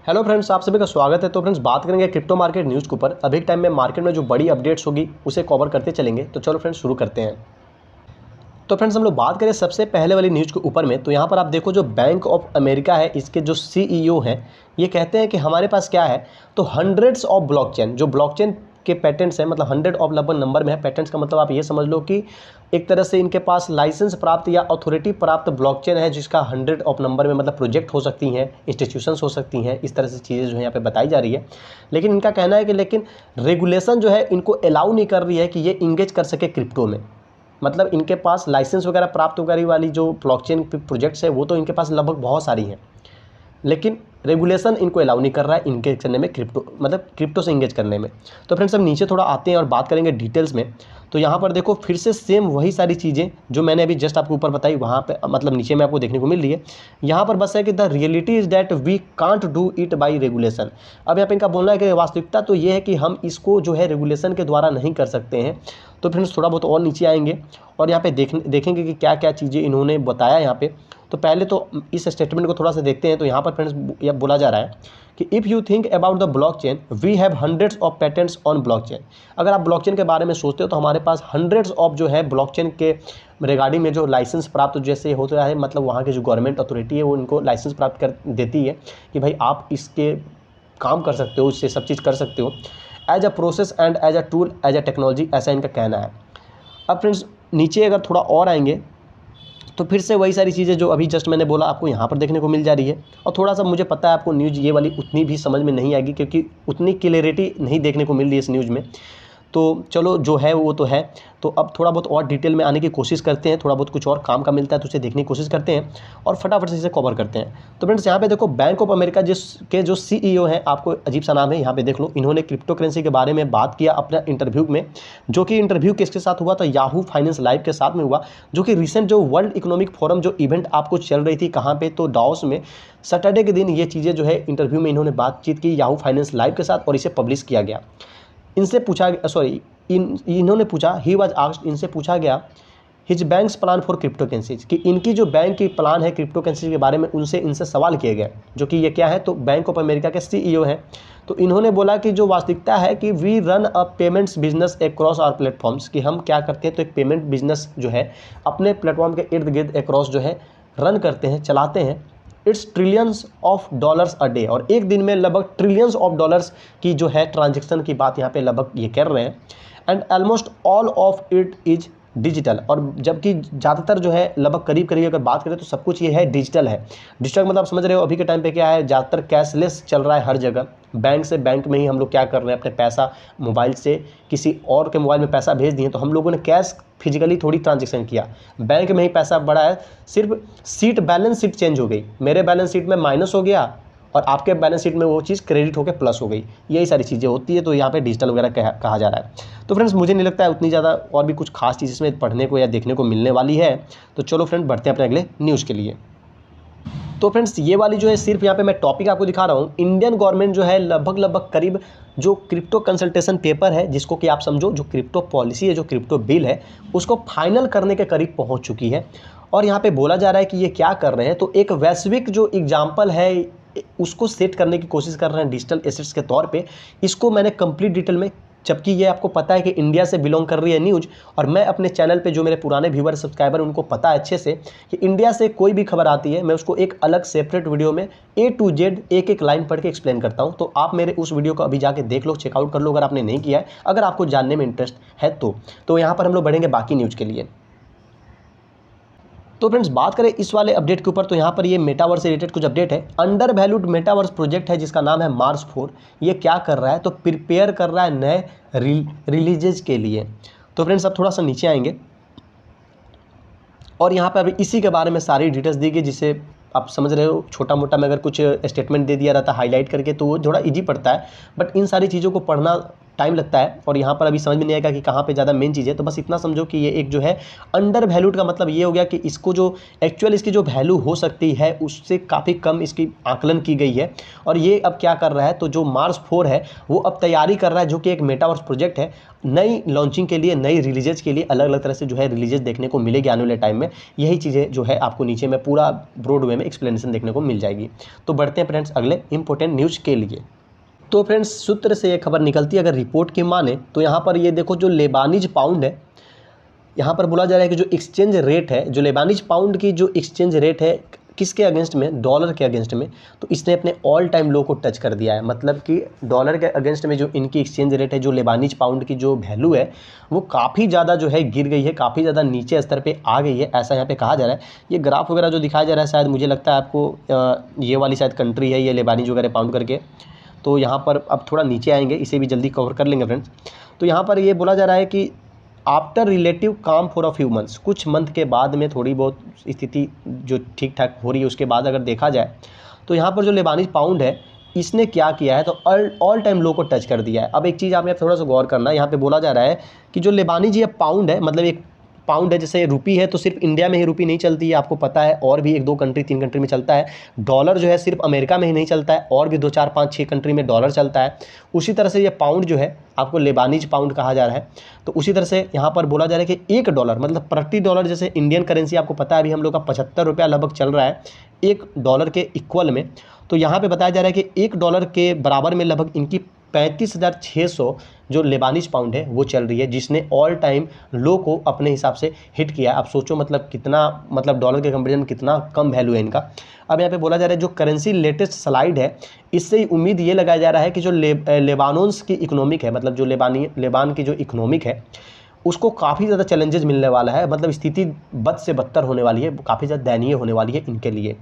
Hello friends, आप सभी का स्वागत है। तो फ्रेंड्स, बात करेंगे क्रिप्टो मार्केट न्यूज़ के ऊपर। अभी के टाइम में मार्केट में जो बड़ी अपडेट्स होगी उसे कवर करते चलेंगे। तो चलो फ्रेंड्स, शुरू करते हैं। तो फ्रेंड्स, हम लोग बात करें सबसे पहले वाली न्यूज़ के ऊपर में। तो यहाँ पर आप देखो, जो बैंक ऑफ अमेरिका है, इसके जो सीईओ हैं, ये कहते हैं कि हमारे पास क्या है, तो हंड्रेड्स ऑफ ब्लॉकचेन, जो ब्लॉकचेन के पेटेंट्स हैं, मतलब 100 ऑफ लगभग नंबर में है। पेटेंट्स का मतलब आप ये समझ लो कि एक तरह से इनके पास लाइसेंस प्राप्त या अथॉरिटी प्राप्त ब्लॉकचेन है, जिसका 100 ऑफ नंबर में, मतलब प्रोजेक्ट हो सकती हैं, इंस्टीट्यूशंस हो सकती हैं। इस तरह से चीज़ें जो है यहाँ पे बताई जा रही है। लेकिन इनका कहना है कि लेकिन रेगुलेशन जो है इनको अलाउ नहीं कर रही है कि ये इंगेज कर सके क्रिप्टो में। मतलब इनके पास लाइसेंस वगैरह प्राप्त वगैरह वाली जो ब्लॉकचेन प्रोजेक्ट्स है, वो तो इनके पास लगभग बहुत सारी हैं, लेकिन रेगुलेशन इनको अलाउ नहीं कर रहा है इंगेज करने में, क्रिप्टो मतलब क्रिप्टो से इंगेज करने में। तो फ्रेंड्स, हम नीचे थोड़ा आते हैं और बात करेंगे डिटेल्स में। तो यहाँ पर देखो, फिर से सेम वही सारी चीज़ें जो मैंने अभी जस्ट आपको ऊपर बताई, वहाँ पे मतलब नीचे में आपको देखने को मिल रही है। यहाँ पर बस है कि the reality is that we can't do it by regulation. अब यहाँ पे इनका बोलना है कि वास्तविकता तो ये है कि हम इसको जो है रेगुलेशन के द्वारा नहीं कर सकते हैं। तो फ्रेंड्स, थोड़ा बहुत और नीचे आएंगे और यहाँ पे देखेंगे कि क्या क्या चीज़ें इन्होंने बताया यहाँ पे। तो पहले तो इस स्टेटमेंट को थोड़ा सा देखते हैं। तो यहाँ पर फ्रेंड्स, यह बोला जा रहा है कि if you think about the blockchain we have hundreds of patents on blockchain. अगर आप ब्लॉकचेन के बारे में सोचते हो तो हमारे पास हंड्रेड्स ऑफ जो है ब्लॉकचेन के रिगार्डिंग में जो लाइसेंस प्राप्त जैसे होता है, मतलब वहाँ की जो गवर्नमेंट अथॉरिटी है वो इनको लाइसेंस प्राप्त कर देती है कि भाई आप इसके काम कर सकते हो, इससे सब चीज़ कर सकते हो, as a process and as a tool as a technology, ऐसा इनका कहना है। अब फ्रेंड्स, नीचे अगर थोड़ा और आएंगे तो फिर से वही सारी चीज़ें जो अभी जस्ट मैंने बोला आपको यहाँ पर देखने को मिल जा रही है। और थोड़ा सा मुझे पता है आपको न्यूज़ ये वाली उतनी भी समझ में नहीं आएगी, क्योंकि उतनी क्लियरिटी नहीं देखने को मिल रही है इस न्यूज़ में। तो चलो, जो है वो तो है। तो अब थोड़ा बहुत और डिटेल में आने की कोशिश करते हैं। थोड़ा बहुत कुछ और काम का मिलता है तो उसे देखने की कोशिश करते हैं और फटाफट से इसे कवर करते हैं। तो फ्रेंड्स, यहाँ पे देखो, बैंक ऑफ अमेरिका जिसके जो सीईओ हैं, आपको अजीब सा नाम है, यहाँ पे देख लो, इन्होंने क्रिप्टो करेंसी के बारे में बात किया अपना इंटरव्यू में, जो कि इंटरव्यू किसके साथ हुआ, तो याहू फाइनेंस लाइव के साथ में हुआ, जो कि रिसेंट जो वर्ल्ड इकोनॉमिक फोरम जो इवेंट आपको चल रही थी, कहाँ पे, तो डावोस में, सैटरडे के दिन ये चीज़ें जो है इंटरव्यू में इन्होंने बातचीत की याहू फाइनेंस लाइव के साथ और इसे पब्लिश किया गया। इनसे पूछा, सॉरी, इन्होंने पूछा, ही वाज आस्क्ड, इनसे पूछा गया, his banks plan for crypto currencies, कि इनकी जो बैंक की प्लान है क्रिप्टो करेंसी के बारे में, इनसे सवाल किए गए, जो कि ये क्या है, तो बैंक ऑफ अमेरिका के सीईओ हैं। तो इन्होंने बोला कि जो वास्तविकता है कि we run a payments business across our platforms, कि हम क्या करते हैं, तो एक पेमेंट बिजनेस जो है अपने प्लेटफॉर्म के इर्द गिर्द अक्रॉस जो है रन करते हैं, चलाते हैं। It's trillions of dollars a day, और एक दिन में लगभग ट्रिलियंस ऑफ डॉलर्स की जो है ट्रांजैक्शन की बात यहाँ पे लगभग ये कर रहे हैं। And almost all of it is digital, और जबकि ज़्यादातर जो है लगभग करीब करीब अगर बात करें तो सब कुछ ये है डिजिटल है। डिजिटल मतलब आप समझ रहे हो, अभी के टाइम पे क्या है, ज़्यादातर कैशलेस चल रहा है हर जगह। बैंक से बैंक में ही हम लोग क्या कर रहे हैं, अपने पैसा मोबाइल से किसी और के मोबाइल में पैसा भेज दिए, तो हम लोगों ने कैश फिजिकली थोड़ी ट्रांजेक्शन किया, बैंक में ही पैसा बढ़ा है। सिर्फ सीट, बैलेंस शीट चेंज हो गई, मेरे बैलेंस शीट में माइनस हो गया और आपके बैलेंस शीट में वो चीज़ क्रेडिट होकर प्लस हो गई, यही सारी चीज़ें होती है। तो यहाँ पे डिजिटल वगैरह कहा जा रहा है। तो फ्रेंड्स, मुझे नहीं लगता है उतनी ज़्यादा और भी कुछ खास चीज़ इसमें पढ़ने को या देखने को मिलने वाली है। तो चलो फ्रेंड, बढ़ते हैं अपने अगले न्यूज़ के लिए। तो फ्रेंड्स, ये वाली जो है सिर्फ यहाँ पे मैं टॉपिक आपको दिखा रहा हूँ। इंडियन गवर्नमेंट जो है लगभग करीब जो क्रिप्टो कंसल्टेशन पेपर है, जिसको कि आप समझो जो क्रिप्टो पॉलिसी है, जो क्रिप्टो बिल है, उसको फाइनल करने के करीब पहुँच चुकी है। और यहाँ पे बोला जा रहा है कि ये क्या कर रहे हैं, तो एक वैश्विक जो एग्जाम्पल है उसको सेट करने की कोशिश कर रहे हैं डिजिटल एसेट्स के तौर पे। इसको मैंने कंप्लीट डिटेल में, जबकि ये आपको पता है कि इंडिया से बिलोंग कर रही है न्यूज़, और मैं अपने चैनल पे जो मेरे पुराने व्यूअर सब्सक्राइबर उनको पता है अच्छे से कि इंडिया से कोई भी खबर आती है, मैं उसको एक अलग सेपरेट वीडियो में A to Z एक एक लाइन पढ़ के एक्सप्लेन करता हूँ। तो आप मेरे उस वीडियो को अभी जाके देख लो, चेकआउट कर लो अगर आपने नहीं किया है, अगर आपको जानने में इंटरेस्ट है तो यहाँ पर हम लोग बढ़ेंगे बाकी न्यूज़ के लिए। तो फ्रेंड्स, बात करें इस वाले अपडेट के ऊपर, तो यहाँ पर ये मेटावर्स से रिलेटेड कुछ अपडेट है। अंडर वैल्यूड मेटावर्स प्रोजेक्ट है जिसका नाम है मार्स 4। ये क्या कर रहा है, तो प्रिपेयर कर रहा है नए रिलीजेज के लिए। तो फ्रेंड्स, अब थोड़ा सा नीचे आएंगे और यहाँ पर अभी इसी के बारे में सारी डिटेल्स दी गई, जिसे आप समझ रहे हो। छोटा मोटा में अगर कुछ स्टेटमेंट दे दिया रहता हाईलाइट करके तो वो थोड़ा इजी पड़ता है, बट इन सारी चीज़ों को पढ़ना टाइम लगता है और यहाँ पर अभी समझ में नहीं आएगा कि कहाँ पे ज़्यादा मेन चीज़ है। तो बस इतना समझो कि ये एक जो है अंडर वैल्यूड का मतलब ये हो गया कि इसको जो एक्चुअल इसकी जो वैल्यू हो सकती है उससे काफ़ी कम इसकी आकलन की गई है। और ये अब क्या कर रहा है, तो जो मार्स 4 है वो अब तैयारी कर रहा है, जो कि एक मेटावर्स प्रोजेक्ट है, नई लॉन्चिंग के लिए, नई रिलीजेस के लिए, अलग अलग तरह से जो है रिलीजेस देखने को मिलेगी आने वाले टाइम में। यही चीज़ें जो है आपको नीचे में पूरा ब्रॉड वे में एक्सप्लेनेशन देखने को मिल जाएगी। तो बढ़ते हैं फ्रेंड्स अगले इंपॉर्टेंट न्यूज़ के लिए। तो फ्रेंड्स सूत्र से ये खबर निकलती है अगर रिपोर्ट की माने तो यहाँ पर ये देखो जो लेबानीज पाउंड है, यहाँ पर बोला जा रहा है कि जो एक्सचेंज रेट है, जो लेबानीज पाउंड की जो एक्सचेंज रेट है किसके अगेंस्ट में, डॉलर के अगेंस्ट में, तो इसने अपने ऑल टाइम लो को टच कर दिया है। मतलब कि डॉलर के अगेंस्ट में जो इनकी एक्सचेंज रेट है, जो लेबानीज पाउंड की जो वैल्यू है वो काफ़ी ज़्यादा जो है गिर गई है, काफ़ी ज़्यादा नीचे स्तर पे आ गई है, ऐसा यहाँ पे कहा जा रहा है। ये ग्राफ वगैरह जो दिखाया जा रहा है शायद मुझे लगता है आपको ये वाली शायद कंट्री है ये लेबानीज वगैरह पाउंड करके, तो यहाँ पर अब थोड़ा नीचे आएंगे, इसे भी जल्दी कवर कर लेंगे फ्रेंड्स। तो यहाँ पर ये बोला जा रहा है कि आफ्टर रिलेटिव काम फॉर अ फ्यू मंथ्स, कुछ मंथ के बाद में थोड़ी बहुत स्थिति जो ठीक ठाक हो रही है उसके बाद अगर देखा जाए तो यहाँ पर जो लेबानीज पाउंड है इसने क्या किया है, तो ऑल टाइम लो को टच कर दिया है। अब एक चीज़ आप थोड़ा सा गौर करना, यहाँ पे बोला जा रहा है कि जो लेबानीज ये पाउंड है, मतलब एक पाउंड है, जैसे रुपी है तो सिर्फ इंडिया में ही रुपी नहीं चलती है, आपको पता है, और भी 1-2 कंट्री 3 कंट्री में चलता है। डॉलर जो है सिर्फ अमेरिका में ही नहीं चलता है, और भी 2-4-5-6 कंट्री में डॉलर चलता है। उसी तरह से ये पाउंड जो है आपको लेबानीज पाउंड कहा जा रहा है। तो उसी तरह से यहाँ पर बोला जा रहा है कि $1 मतलब प्रति डॉलर, जैसे इंडियन करेंसी आपको पता है अभी हम लोग का 75 रुपया लगभग चल रहा है $1 के इक्वल में। तो यहाँ पे बताया जा रहा है कि $1 के बराबर में लगभग इनकी 35,600 जो लेबानीज पाउंड है वो चल रही है, जिसने ऑल टाइम लो को अपने हिसाब से हिट किया। आप सोचो मतलब कितना, मतलब डॉलर के कंपेरिजन में कितना कम वैल्यू है इनका। अब यहाँ पे बोला जा रहा है जो करेंसी लेटेस्ट स्लाइड है, इससे ही उम्मीद ये लगाया जा रहा है कि जो लेबानोन्स की इकोनॉमिक है, मतलब जो लेबान की जो इकोनॉमिक है उसको काफ़ी ज़्यादा चैलेंजेस मिलने वाला है, मतलब स्थिति बद से बदतर होने वाली है, काफ़ी ज़्यादा दयनीय होने वाली है इनके लिए,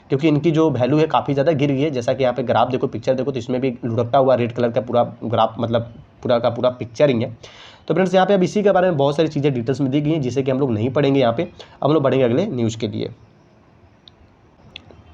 क्योंकि इनकी जो वैल्यू है काफ़ी ज़्यादा गिर गई है। जैसा कि यहाँ पे ग्राफ देखो, पिक्चर देखो, तो इसमें भी लुढ़कता हुआ रेड कलर का पूरा ग्राफ, मतलब पूरा का पूरा पिक्चर ही है। तो फ्रेंड्स यहाँ पे अब इसी के बारे में बहुत सारी चीज़ें डिटेल्स में दी गई हैं जिसे कि हम लोग नहीं पढ़ेंगे यहाँ पे, अब हम लोग बढ़ेंगे अगले न्यूज़ के लिए।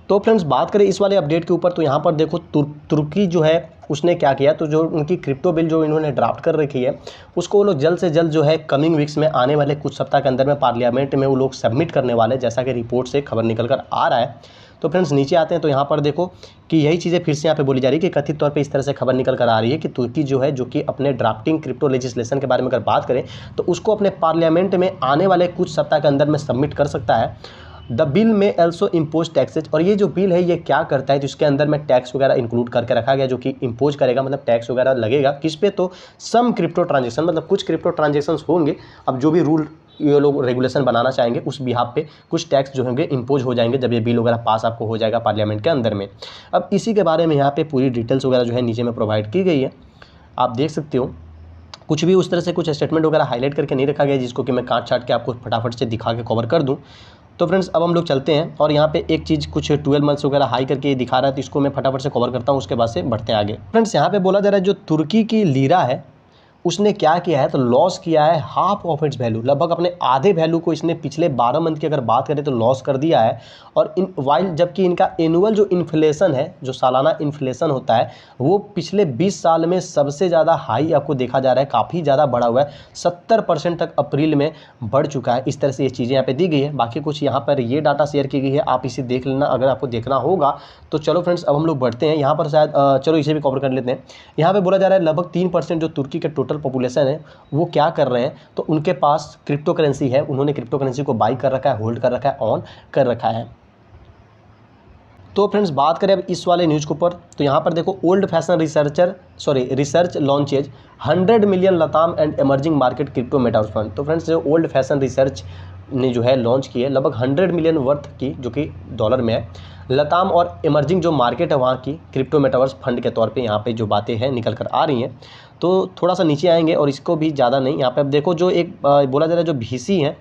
तो फ्रेंड्स बात करें इस वाले अपडेट के ऊपर, तो यहाँ पर देखो तुर्की जो है उसने क्या किया, तो जो उनकी क्रिप्टो बिल जो इन्होंने ड्राफ्ट कर रखी है उसको वो लोग जल्द से जल्द जो है कमिंग वीक्स में, आने वाले कुछ सप्ताह के अंदर में पार्लियामेंट में वो लोग सबमिट करने वाले, जैसा कि रिपोर्ट से खबर निकल कर आ रहा है। तो फ्रेंड्स नीचे आते हैं तो यहाँ पर देखो कि यही चीज़ें फिर से यहाँ पे बोली जा रही है कि कथित तौर पे इस तरह से खबर निकल कर आ रही है कि तुर्की जो है, जो कि अपने ड्राफ्टिंग क्रिप्टो लेजिस्लेशन के बारे में अगर बात करें तो उसको अपने पार्लियामेंट में आने वाले कुछ सप्ताह के अंदर में सबमिट कर सकता है। द बिल में ऑल्सो इम्पोज टैक्सेज, और ये जो बिल है ये क्या करता है, जिसके अंदर में टैक्स वगैरह इंक्लूड करके रखा गया, जो कि इम्पोज करेगा, मतलब टैक्स वगैरह लगेगा किस पे, तो सम क्रिप्टो ट्रांजेक्शन, मतलब कुछ क्रिप्टो ट्रांजेक्शन्स होंगे। अब जो भी रूल ये लोग रेगुलेशन बनाना चाहेंगे उस बिहाफ पे कुछ टैक्स जो होंगे इम्पोज हो जाएंगे जब ये बिल वगैरह पास आपको हो जाएगा पार्लियामेंट के अंदर में। अब इसी के बारे में यहाँ पे पूरी डिटेल्स वगैरह जो है नीचे में प्रोवाइड की गई है, आप देख सकते हो। कुछ भी उस तरह से कुछ स्टेटमेंट वगैरह हाईलाइट करके नहीं रखा गया जिसको कि मैं काट छाट के आपको फटाफट से दिखा के कवर कर दूँ। तो फ्रेंड्स अब हम लोग चलते हैं, और यहाँ पे एक चीज़ कुछ 12 मंथ्स वगैरह हाई करके दिखा रहा है, तो इसको मैं फटाफट से कवर करता हूँ, उसके बाद से बढ़ते हैं आगे। फ्रेंड्स यहाँ पे बोला जा रहा है जो तुर्की की लीरा है उसने क्या किया है, तो लॉस किया है हाफ ऑफ इट्स वैल्यू, लगभग अपने आधे वैल्यू को इसने पिछले 12 मंथ की अगर बात करें तो लॉस कर दिया है। और इन वाइल जबकि इनका एनुअल जो इन्फ्लेशन है, जो सालाना इन्फ्लेशन होता है, वो पिछले 20 साल में सबसे ज़्यादा हाई आपको देखा जा रहा है, काफ़ी ज़्यादा बढ़ा हुआ है, 70% तक अप्रैल में बढ़ चुका है। इस तरह से ये चीज़ें यहाँ पे दी गई है। बाकी कुछ यहाँ पर ये डाटा शेयर की गई है, आप इसे देख लेना अगर आपको देखना होगा तो। चलो फ्रेंड्स अब हम लोग बढ़ते हैं यहाँ पर, शायद चलो इसे भी कवर कर लेते हैं। यहाँ पे बोला जा रहा है लगभग 3% जो तुर्की के टोटल पॉपुलेशन है वो क्या कर रहे हैं, तो उनके पास क्रिप्टो करेंसी है, उन्होंने क्रिप्टो करेंसी को बाई कर रखा है, होल्ड कर रखा है, ऑन कर रखा है। तो फ्रेंड्स बात करें अब इस वाले न्यूज़ के ऊपर, तो यहाँ पर देखो old fashion research launches 100 million LatAm and emerging market crypto metaverse fund. तो फ्रेंड्स जो ओल्ड फैशन रिसर्च ने जो है लॉन्च की है लगभग 100 मिलियन वर्थ की, जो कि डॉलर में है, लताम और इमर्जिंग जो मार्केट है वहाँ की क्रिप्टो मेटावर्स फंड के तौर पे यहाँ पे जो बातें हैं निकल कर आ रही हैं। तो थोड़ा सा नीचे आएंगे और इसको भी ज़्यादा नहीं, यहाँ पे अब देखो जो एक बोला जा रहा है जो VC हैं,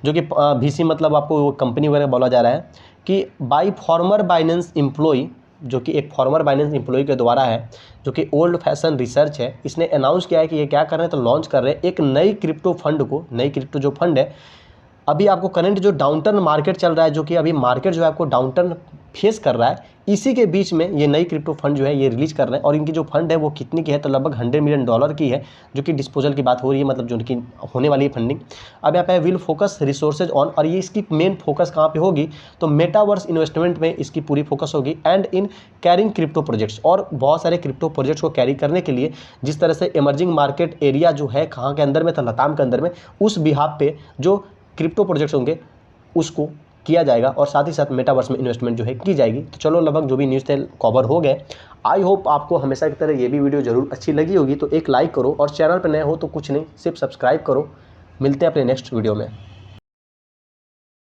जो कि VC मतलब आपको कंपनी वगैरह बोला जा रहा है कि बाई फॉर्मर बाइनेंस एम्प्लॉय, जो कि एक फॉर्मर बाइनेंस एम्प्लॉय के द्वारा है, जो कि ओल्ड फैशन रिसर्च है, इसने अनाउंस किया है कि ये क्या कर रहे हैं, तो लॉन्च कर रहे हैं एक नई क्रिप्टो फंड को। नई क्रिप्टो जो फंड है, अभी आपको करंट जो डाउनटर्न मार्केट चल रहा है, जो कि अभी मार्केट जो है आपको डाउनटर्न फेस कर रहा है, इसी के बीच में ये नई क्रिप्टो फंड जो है ये रिलीज कर रहे हैं। और इनकी जो फंड है वो कितनी की है, तो लगभग $100 मिलियन की है, जो कि डिस्पोजल की बात हो रही है, मतलब जो कि होने वाली है फंडिंग। अब यहाँ पे विल फोकस रिसोर्सेज ऑन, और ये इसकी मेन फोकस कहाँ पे होगी, तो मेटावर्स इन्वेस्टमेंट में इसकी पूरी फोकस होगी, and in carrying crypto projects, और बहुत सारे क्रिप्टो प्रोजेक्ट्स को कैरी करने के लिए जिस तरह से इमर्जिंग मार्केट एरिया जो है कहाँ के अंदर में, तो लताम के अंदर में, उस बिहाफ पे जो क्रिप्टो प्रोजेक्ट्स होंगे उसको किया जाएगा, और साथ ही साथ मेटावर्स में इन्वेस्टमेंट जो है की जाएगी। तो चलो लगभग जो भी न्यूज़ थे कवर हो गए। आई होप आपको हमेशा की तरह ये भी वीडियो जरूर अच्छी लगी होगी, तो एक लाइक करो, और चैनल पर नए हो तो कुछ नहीं, सिर्फ सब्सक्राइब करो। मिलते हैं अपने नेक्स्ट वीडियो में।